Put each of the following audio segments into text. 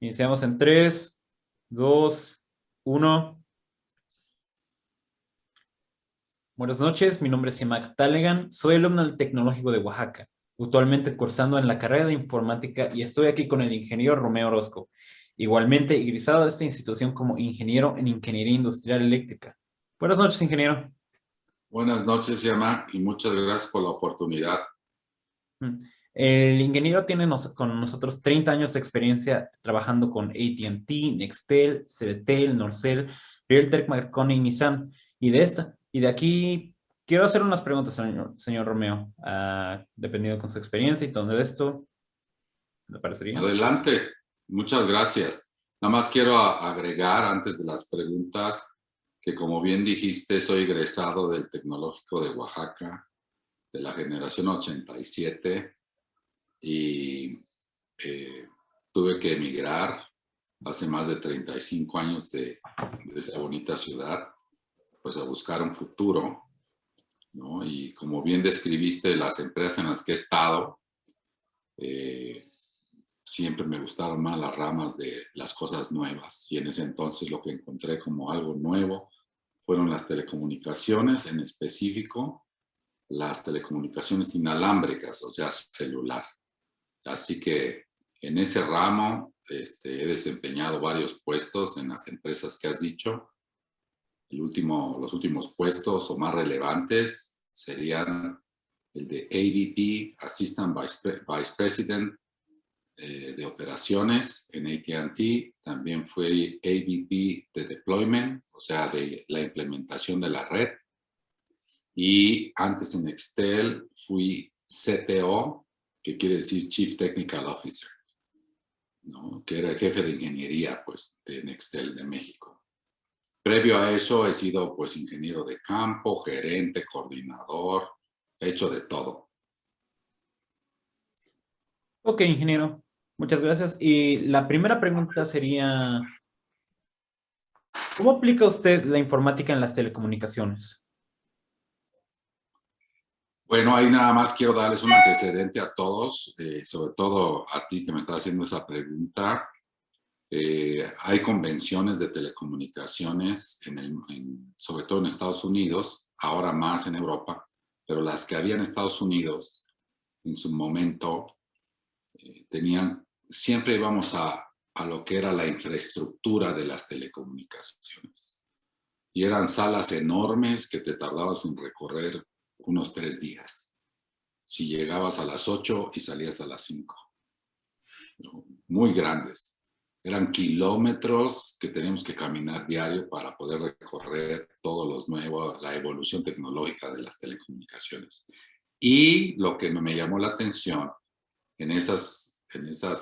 Iniciamos en 3, 2, 1. Buenas noches, mi nombre es Imak Talegan, soy alumno del Tecnológico de Oaxaca, actualmente cursando en la carrera de Informática y estoy aquí con el ingeniero Romeo Orozco, igualmente egresado de esta institución como ingeniero en Ingeniería Industrial Eléctrica. Buenas noches, ingeniero. Buenas noches, Yama, y muchas gracias por la oportunidad. El ingeniero tiene con nosotros 30 años de experiencia trabajando con AT&T, Nextel, Celltel, Norcel, Realtek, Marconi y Nissan. Y de aquí quiero hacer unas preguntas, señor Romeo, dependiendo con su experiencia y todo esto. ¿Le parecería? Adelante, muchas gracias. Nada más quiero agregar antes de las preguntas que, como bien dijiste, soy egresado del Tecnológico de Oaxaca, de la generación 87, y tuve que emigrar hace más de 35 años de esa bonita ciudad, pues a buscar un futuro, ¿no? Y como bien describiste, las empresas en las que he estado, siempre me gustaron más las ramas de las cosas nuevas, y en ese entonces lo que encontré como algo nuevo fueron las telecomunicaciones, en específico las telecomunicaciones inalámbricas, o sea, celular. Así que en ese ramo he desempeñado varios puestos en las empresas que has dicho. Los últimos puestos o más relevantes serían el de AVP, Assistant Vice President, de operaciones en AT&T. También fue AVP de Deployment, o sea, de la implementación de la red. Y antes en Nextel fui CTO, que quiere decir Chief Technical Officer, ¿no? Que era el jefe de ingeniería, pues, de Nextel de México. Previo a eso he sido, pues, ingeniero de campo, gerente, coordinador, he hecho de todo. Ok, ingeniero. Muchas gracias. Y la primera pregunta sería, ¿cómo aplica usted la informática en las telecomunicaciones? Bueno, ahí nada más quiero darles un antecedente a todos, sobre todo a ti que me estás haciendo esa pregunta. Hay convenciones de telecomunicaciones, sobre todo en Estados Unidos, ahora más en Europa, pero las que había en Estados Unidos en su momento siempre íbamos a lo que era la infraestructura de las telecomunicaciones. Y eran salas enormes que te tardabas en recorrer unos 3 días. Si llegabas a las 8 y salías a las 5. ¿No? Muy grandes. Eran kilómetros que teníamos que caminar diario para poder recorrer todo lo nuevo, la evolución tecnológica de las telecomunicaciones. Y lo que me llamó la atención en esas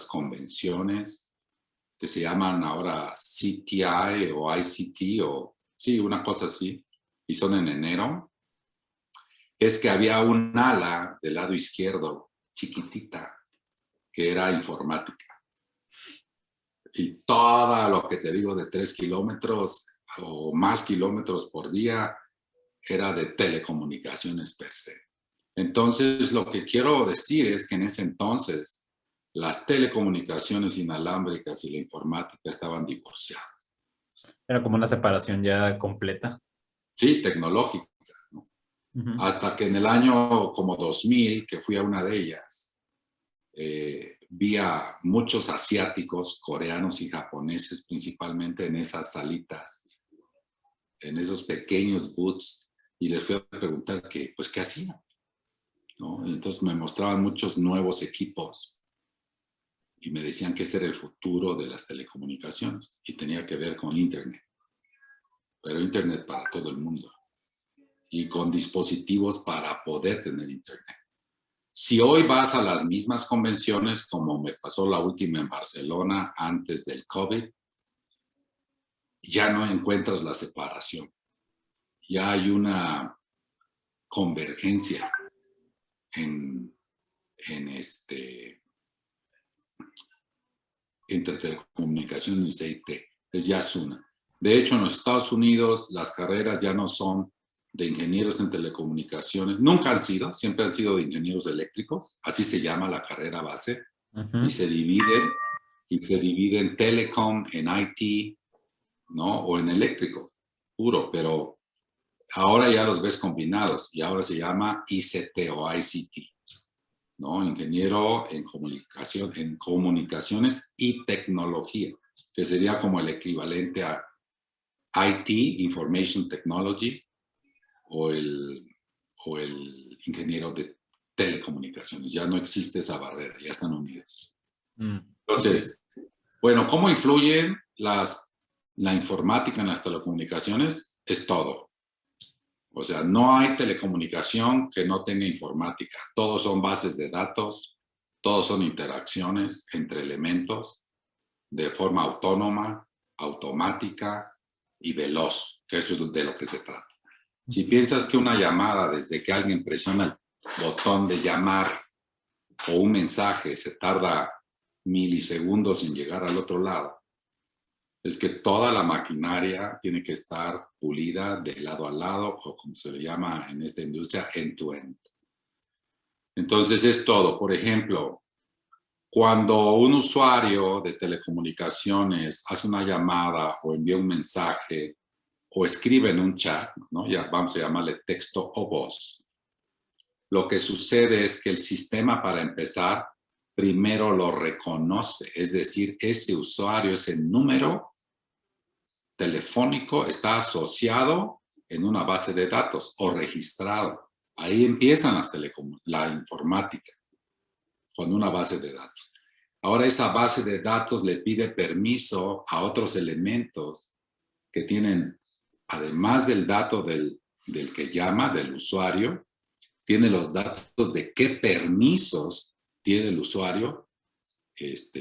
convenciones que se llaman ahora CTI o ICT, o sí, una cosa así, y son en enero, es que había un ala del lado izquierdo, chiquitita, que era informática. Y todo lo que te digo de 3 kilómetros o más kilómetros por día era de telecomunicaciones per se. Entonces, lo que quiero decir es que en ese entonces las telecomunicaciones inalámbricas y la informática estaban divorciadas. Era como una separación ya completa. Sí, tecnológica, ¿no? Hasta que en el año como 2000, que fui a una de ellas, vi a muchos asiáticos, coreanos y japoneses, principalmente en esas salitas, en esos pequeños booths, y les fui a preguntar qué hacían, ¿no? Y entonces me mostraban muchos nuevos equipos y me decían que ese era el futuro de las telecomunicaciones y tenía que ver con Internet, pero Internet para todo el mundo y con dispositivos para poder tener Internet. Si hoy vas a las mismas convenciones, como me pasó la última en Barcelona antes del COVID, ya no encuentras la separación. Ya hay una convergencia entre telecomunicaciones y IT. Ya es una. De hecho, en los Estados Unidos las carreras ya no son de ingenieros en telecomunicaciones. Nunca han sido, siempre han sido de ingenieros eléctricos. Así se llama la carrera base. Y se divide y se divide en telecom, en IT, ¿no? O en eléctrico, puro, pero ahora ya los ves combinados y ahora se llama ICT o ICT, ¿no? Ingeniero en comunicaciones y tecnología, que sería como el equivalente a IT, Information Technology, o el ingeniero de telecomunicaciones. Ya no existe esa barrera, ya están unidos. Entonces, bueno, ¿cómo influyen la informática en las telecomunicaciones? Es todo. O sea, no hay telecomunicación que no tenga informática. Todos son bases de datos, todos son interacciones entre elementos de forma autónoma, automática y veloz, que eso es de lo que se trata. Si piensas que una llamada, desde que alguien presiona el botón de llamar o un mensaje, se tarda milisegundos en llegar al otro lado, es que toda la maquinaria tiene que estar pulida de lado a lado, o como se le llama en esta industria, end-to-end. Entonces es todo. Por ejemplo, cuando un usuario de telecomunicaciones hace una llamada o envía un mensaje o escribe en un chat, ¿no? Ya vamos a llamarle texto o voz, lo que sucede es que el sistema, para empezar, primero lo reconoce, es decir, ese usuario, ese número telefónico está asociado en una base de datos o registrado. Ahí empiezan la informática, con una base de datos. Ahora esa base de datos le pide permiso a otros elementos que tienen, además del dato del que llama, del usuario, tiene los datos de qué permisos tiene el usuario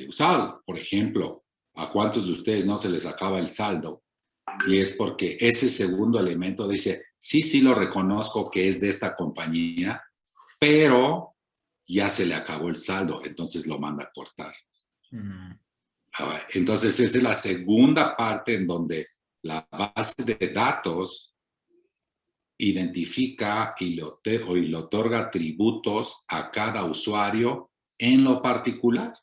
usado. Por ejemplo, ¿a cuántos de ustedes no se les acaba el saldo? Y es porque ese segundo elemento dice, sí lo reconozco que es de esta compañía, pero ya se le acabó el saldo, entonces lo manda a cortar. Entonces esa es la segunda parte en donde la base de datos identifica y le otorga tributos a cada usuario en lo particular,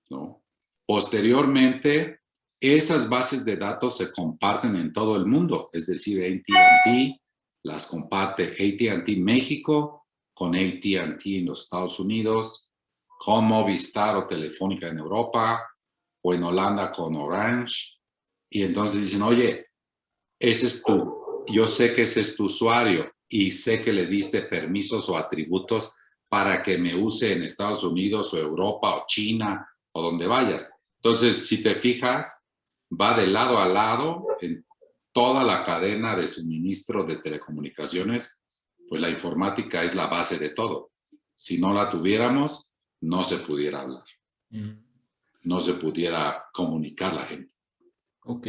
¿no? Posteriormente, esas bases de datos se comparten en todo el mundo, es decir, AT&T las comparte AT&T México con AT&T en los Estados Unidos, con Movistar o Telefónica en Europa, o en Holanda con Orange, y entonces dicen, oye, yo sé que ese es tu usuario y sé que le diste permisos o atributos para que me use en Estados Unidos o Europa o China o donde vayas. Entonces, si te fijas, va de lado a lado en toda la cadena de suministro de telecomunicaciones, pues la informática es la base de todo. Si no la tuviéramos, no se pudiera hablar. No se pudiera comunicar la gente. Ok.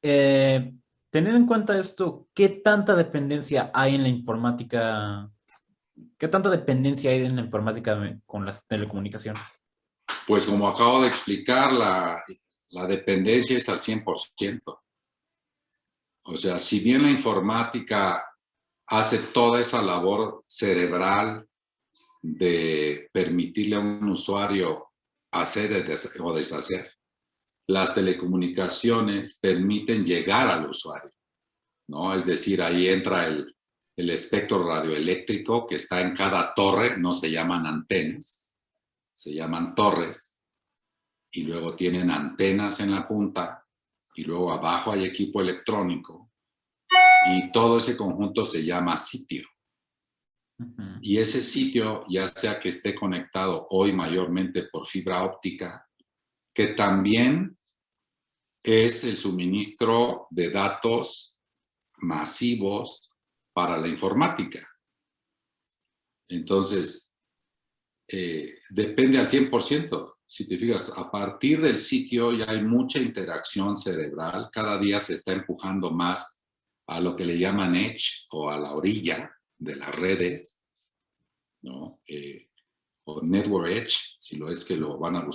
Teniendo en cuenta esto, ¿qué tanta dependencia hay en la informática? ¿Qué tanta dependencia hay en la informática con las telecomunicaciones? Pues como acabo de explicar, la dependencia es al 100%. O sea, si bien la informática hace toda esa labor cerebral de permitirle a un usuario hacer o deshacer, las telecomunicaciones permiten llegar al usuario, ¿no? Es decir, ahí entra el espectro radioeléctrico que está en cada torre, no se llaman antenas, se llaman torres, y luego tienen antenas en la punta, y luego abajo hay equipo electrónico, y todo ese conjunto se llama sitio. Y ese sitio, ya sea que esté conectado hoy mayormente por fibra óptica, que también es el suministro de datos masivos para la informática. Entonces, depende al 100%. Si te fijas, a partir del sitio ya hay mucha interacción cerebral. Cada día se está empujando más a lo que le llaman edge o a la orilla de las redes, ¿no? O network edge, si lo es que lo van a buscar.